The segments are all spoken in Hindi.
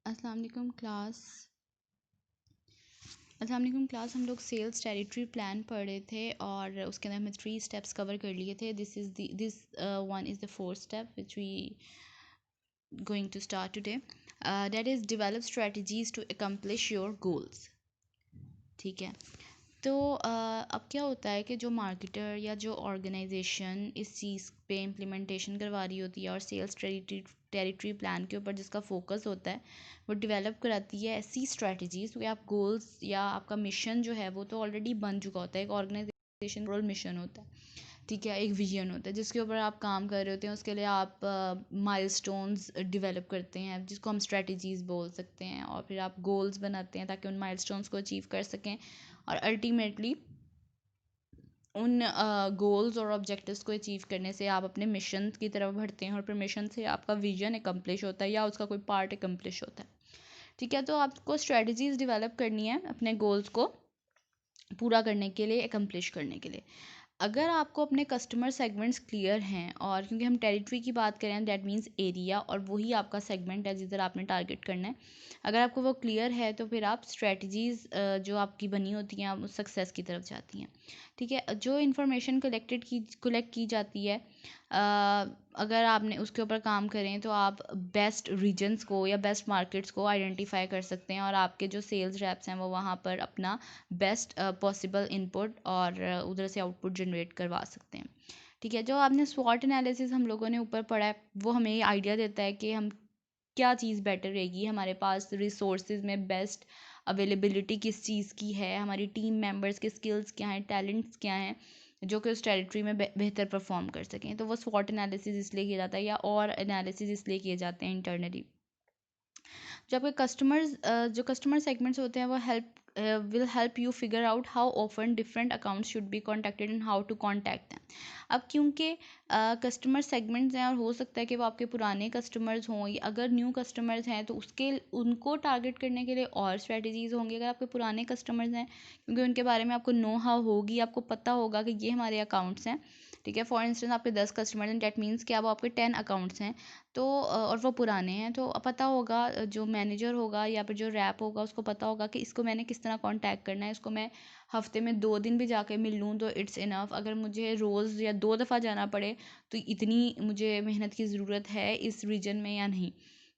अस्सलाम वालेकुम क्लास। हम लोग सेल्स टेरिटरी प्लान पढ़ रहे थे और उसके अंदर हमने 3 स्टेप्स कवर कर लिए थे. This one is the fourth step which we going to start today. That is develop strategies to accomplish your goals. ठीक है. तो अब क्या होता है कि जो मार्केटर या जो ऑर्गेनाइजेशन इस चीज़ पे इम्प्लीमेंटेशन करवा रही होती है और सेल्स टेरिटरी प्लान के ऊपर जिसका फोकस होता है वो डेवलप कराती है ऐसी स्ट्रेटजीज कि आप गोल्स या आपका मिशन जो है वो तो ऑलरेडी बन चुका होता है. एक ऑर्गेनाइजेशन रोल मिशन होता है. ठीक है. एक विजन होता है जिसके ऊपर आप काम कर रहे होते हैं. उसके लिए आप माइलस्टोन्स डेवलप करते हैं जिसको हम स्ट्रेटजीज बोल सकते हैं, और फिर आप गोल्स बनाते हैं ताकि उन माइलस्टोन्स को अचीव कर सकें और अल्टीमेटली उन गोल्स और ऑब्जेक्टिव्स को अचीव करने से आप अपने मिशन की तरफ बढ़ते हैं और फिर मिशन से आपका विजन एकम्प्लिश होता है या उसका कोई पार्ट एकम्प्लिश होता है. ठीक है. तो आपको स्ट्रेटजीज डेवलप करनी है अपने गोल्स को पूरा करने के लिए, एकम्प्लिश करने के लिए. अगर आपको अपने कस्टमर सेगमेंट्स क्लियर हैं, और क्योंकि हम टेरिटरी की बात करें दैट मीन्स एरिया, और वही आपका सेगमेंट है जिधर आपने टारगेट करना है. अगर आपको वो क्लियर है तो फिर आप स्ट्रेटजीज़ जो आपकी बनी होती हैं उस सक्सेस की तरफ जाती हैं. ठीक है. जो इन्फॉर्मेशन कलेक्ट की जाती है, अगर आपने उसके ऊपर काम करें तो आप बेस्ट रीजन्स को या बेस्ट मार्केट्स को आइडेंटिफाई कर सकते हैं और आपके जो सेल्स रैप्स हैं वो वहाँ पर अपना बेस्ट पॉसिबल इनपुट और उधर से आउटपुट जनरेट करवा सकते हैं. ठीक है. जो आपने स्वॉट एनालिसिस हम लोगों ने ऊपर पढ़ा है वो हमें ये आइडिया देता है कि हम क्या चीज़ बेटर रहेगी, हमारे पास रिसोर्सेज में बेस्ट अवेलेबिलिटी किस चीज़ की है, हमारी टीम मेंबर्स के स्किल्स क्या हैं, टैलेंट्स क्या हैं जो कि उस टेरिटरी में बेहतर परफॉर्म कर सकें. तो वो स्वॉट एनालिसिस इसलिए किया जाता है या और एनालिसिस इसलिए किए जाते हैं इंटरनली. जो आपके जो कस्टमर सेगमेंट्स होते हैं वो will help you figure out how often different accounts should be contacted and how to contact them. अब क्योंकि कस्टमर सेगमेंट्स हैं और हो सकता है कि वो आपके पुराने कस्टमर्स हों, या अगर न्यू कस्टमर्स हैं तो उनको टारगेट करने के लिए और स्ट्रेटजीज़ होंगी. अगर आपके पुराने कस्टमर्स हैं क्योंकि उनके बारे में आपको नो हाउ होगी, आपको पता होगा कि ये हमारे अकाउंट्स हैं. ठीक है. फॉर इंस्टेंस आपके 10 कस्टमर्स हैं, डैट मीन्स कि अब आपके 10 अकाउंट्स हैं. तो और वो पुराने हैं तो पता होगा, जो मैनेजर होगा या फिर जो रैप होगा उसको पता होगा कि इसको मैंने किस तरह कांटेक्ट करना है. इसको मैं हफ्ते में 2 दिन भी जाके मिल लूँ तो इट्स इनफ. अगर मुझे रोज़ या 2 दफ़ा जाना पड़े तो इतनी मुझे मेहनत की ज़रूरत है इस रीजन में या नहीं.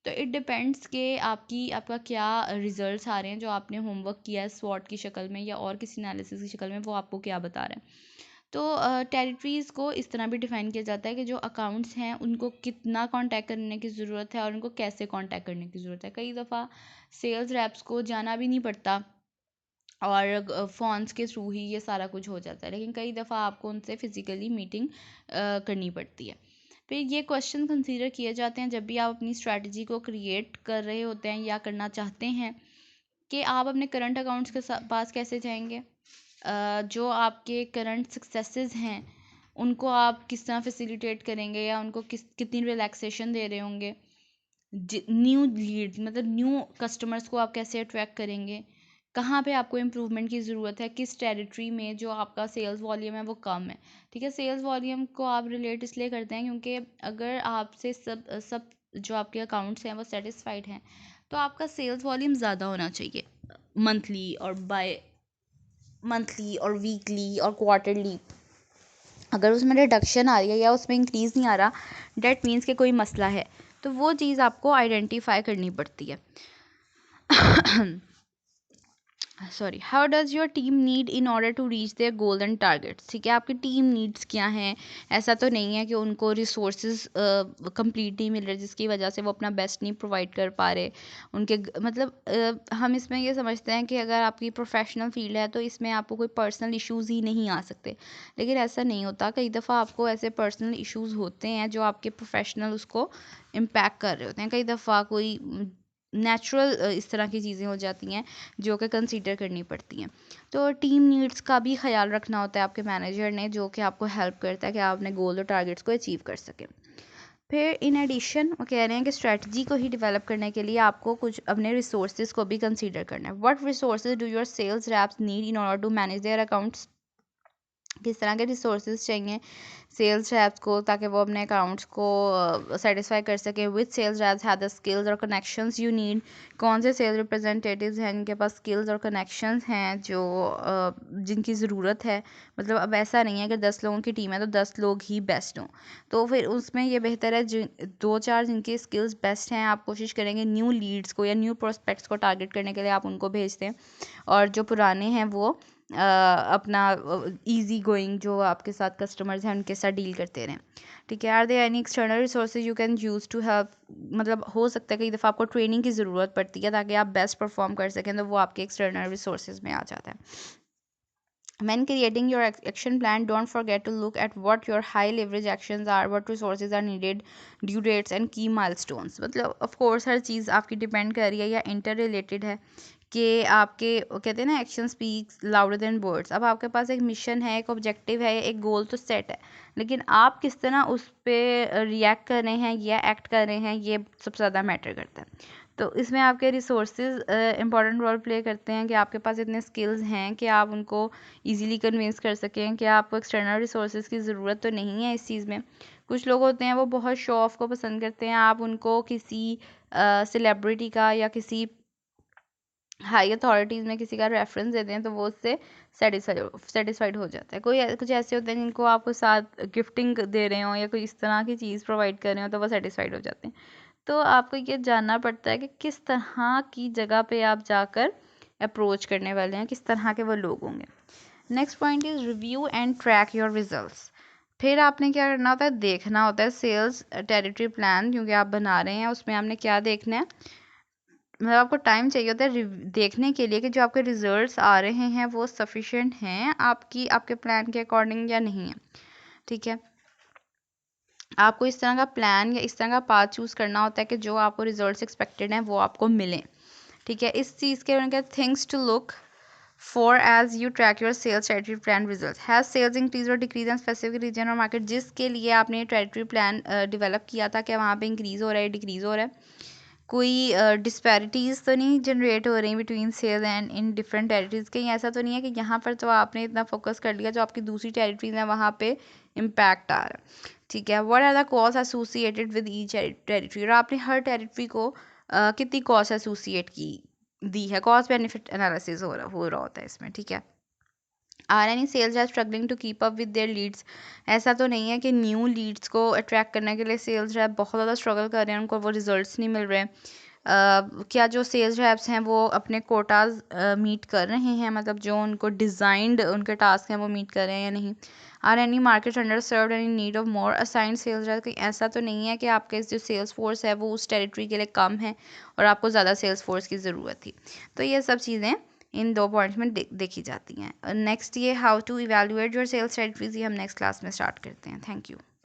तो इट डिपेंड्स कि आपका क्या रिजल्ट्स आ रहे हैं, जो आपने होमवर्क किया है स्वॉट की शक्ल में या और किसी एनालिसिस की शक्ल में, वो आपको क्या बता रहे हैं. तो टेरिटरीज़ को इस तरह भी डिफ़ाइन किया जाता है कि जो अकाउंट्स हैं उनको कितना कांटेक्ट करने की ज़रूरत है और उनको कैसे कांटेक्ट करने की ज़रूरत है. कई दफ़ा सेल्स रैप्स को जाना भी नहीं पड़ता और फ़ोन्स के थ्रू ही ये सारा कुछ हो जाता है, लेकिन कई दफ़ा आपको उनसे फ़िज़िकली मीटिंग करनी पड़ती है. फिर ये क्वेश्चन कंसीडर किए जाते हैं जब भी आप अपनी स्ट्रैटेजी को क्रिएट कर रहे होते हैं या करना चाहते हैं कि आप अपने करंट अकाउंट्स के पास कैसे जाएंगे. जो आपके करंट सक्सेसेस हैं उनको आप किस तरह फैसिलिटेट करेंगे या उनको कितनी रिलैक्सेशन दे रहे होंगे. न्यू लीड मतलब न्यू कस्टमर्स को आप कैसे अट्रैक्ट करेंगे. कहाँ पे आपको इम्प्रूवमेंट की ज़रूरत है, किस टेरिटरी में जो आपका सेल्स वॉल्यूम है वो कम है. ठीक है. सेल्स वॉल्यूम को आप रिलेट इसलिए करते हैं क्योंकि अगर आपसे सब जो आपके अकाउंट्स हैं वो सेटिस्फाइड हैं तो आपका सेल्स वॉल्यूम ज़्यादा होना चाहिए मंथली और वीकली और क्वार्टरली. अगर उसमें रिडक्शन आ रही है या उसमें इंक्रीज़ नहीं आ रहा, डेट मीन्स कि कोई मसला है. तो वो चीज़ आपको आइडेंटिफाई करनी पड़ती है. How does your team need in order to reach their goal and targets. ठीक है. आपकी टीम नीड्स क्या हैं. ऐसा तो नहीं है कि उनको रिसोर्सेज कंप्लीट नहीं मिल रहे जिसकी वजह से वो अपना बेस्ट नहीं प्रोवाइड कर पा रहे. हम इसमें ये समझते हैं कि अगर आपकी प्रोफेशनल फील्ड है तो इसमें आपको कोई पर्सनल इश्यूज़ ही नहीं आ सकते, लेकिन ऐसा नहीं होता. कई दफ़ा आपको ऐसे पर्सनल इश्यूज़ होते हैं जो आपके प्रोफेशनल उसको इम्पैक्ट कर रहे होते हैं. कई दफ़ा कोई नेचुरल इस तरह की चीज़ें हो जाती हैं जो कि कंसीडर करनी पड़ती हैं. तो टीम नीड्स का भी ख्याल रखना होता है आपके मैनेजर ने, जो कि आपको हेल्प करता है कि आप अपने गोल और टारगेट्स को अचीव कर सकें. फिर इन एडिशन वो कह रहे हैं कि स्ट्रेटजी को ही डेवलप करने के लिए आपको कुछ अपने रिसोर्सेज को भी कंसीडर करना है. What resources do your sales reps need in order to manage their accounts. किस तरह के रिसोर्सेज चाहिए सेल्स रैप्स को ताकि वो अपने अकाउंट्स को सेटिस्फाई कर सकें। With sales reps have the skills और कनेक्शंस यू नीड। कौन से सेल्स रिप्रेजेंटेटिव्स हैं जिनके पास स्किल्स और कनेक्शंस हैं जो जिनकी ज़रूरत है। मतलब अब ऐसा नहीं है कि 10 लोगों की टीम है तो 10 लोग ही बेस्ट हों, तो फिर उसमें ये बेहतर है जिन 2-4 जिनके स्किल्स बेस्ट हैं आप कोशिश करेंगे न्यू लीड्स को या न्यू प्रोस्पेक्ट्स को टारगेट करने के लिए आप उनको भेजते हैं, और जो पुराने हैं वो अपना इजी गोइंग जो आपके साथ कस्टमर्स हैं उनके साथ डील करते रहें। ठीक है। Are there any external resources you can use to help. मतलब हो सकता है कई दफ़ा आपको ट्रेनिंग की ज़रूरत पड़ती है ताकि आप बेस्ट परफॉर्म कर सकें, तो वो आपके एक्सटर्नल रिसोर्सेज में आ जाता है। When creating your action plan, don't forget to look at what your high leverage actions are, what resources are needed, due dates and key milestones. मतलब of course हर चीज़ आपकी डिपेंड कर रही है या इंटर रिलेटेड है कि आपके कहते हैं ना action speaks louder than words. अब आपके पास एक मिशन है, एक ऑब्जेक्टिव है, एक गोल तो सेट है, लेकिन आप किस तरह उस पर रिएक्ट कर रहे हैं या एक्ट कर रहे हैं ये सबसे ज़्यादा मैटर करता है। तो इसमें आपके रिसोर्सेज इंपॉर्टेंट रोल प्ले करते हैं कि आपके पास इतने स्किल्स हैं कि आप उनको इजीली कन्विंस कर सकें कि आपको एक्सटर्नल रिसोर्सेज की ज़रूरत तो नहीं है इस चीज़ में। कुछ लोग होते हैं वो बहुत शो ऑफ को पसंद करते हैं, आप उनको किसी सेलिब्रिटी का या किसी हाई अथॉरिटीज़ में किसी का रेफरेंस देते हैं तो वो उससे सेटिस्फाइड हो जाता है। कोई कुछ ऐसे होते हैं जिनको आप साथ गिफ्टिंग दे रहे हो या कोई इस तरह की चीज़ प्रोवाइड कर रहे हो तो वो सेटिस्फाइड हो जाते हैं। तो आपको ये जानना पड़ता है कि किस तरह की जगह पे आप जाकर अप्रोच करने वाले हैं, किस तरह के वो लोग होंगे। Next point is review and track your results. फिर आपने क्या करना होता है, देखना होता है सेल्स टेरिटरी प्लान क्योंकि आप बना रहे हैं उसमें आपने क्या देखना है। मतलब आपको टाइम चाहिए होता है देखने के लिए कि जो आपके रिजल्ट्स आ रहे हैं वो सफिशेंट हैं आपके प्लान के अकॉर्डिंग या नहीं है। ठीक है। आपको इस तरह का प्लान या इस तरह का पाथ चूज़ करना होता है कि जो आपको रिजल्ट्स एक्सपेक्टेड हैं वो आपको मिलें। ठीक है। इस चीज़ के उनके things to look for as you track your sales territory plan result. Has sales increase or decrease in specific region or market. जिसके लिए आपने टेरिटरी प्लान डेवलप किया था कि वहाँ पे इंक्रीज़ हो रहा है डिक्रीज़ हो रहा है, कोई डिस्पैरिटीज़ तो नहीं जनरेट हो रही between sales and in different territories. कहीं ऐसा तो नहीं है कि यहाँ पर तो आपने इतना फोकस कर लिया जो आपकी दूसरी टेरिटरीज हैं वहाँ पे इम्पैक्ट आ रहा है। ठीक है। What are the cost associated with each territory. और आपने हर टेरिटरी को कितनी कॉस्ट एसोसिएट की दी है, कॉस्ट बेनिफिट एनालिसिस हो रहा होता है इसमें। ठीक है। Are any sales are struggling to keep up with their leads. ऐसा तो नहीं है कि न्यू लीड्स को अट्रैक्ट करने के लिए सेल्स रैप बहुत ज़्यादा स्ट्रगल कर रहे हैं, उनको वो रिजल्ट्स नहीं मिल रहे। क्या जो सेल्स रैप्स हैं वो अपने कोटाज मीट कर रहे हैं, मतलब जो उनको डिज़ाइंड उनके टास्क हैं वो मीट कर रहे हैं या नहीं। Are any market underserved any need of more assigned sales rep. कहीं ऐसा तो नहीं है कि आपके जो सेल्स फोर्स है वो उस टेरिटरी के लिए कम है और आपको ज़्यादा सेल्स फोर्स की ज़रूरत थी। तो ये सब चीज़ें इन 2 पॉइंट्स में देखी जाती हैं। नेक्स्ट ये how to evaluate your sales strategies, ये हम नेक्स्ट क्लास में स्टार्ट करते हैं। Thank you.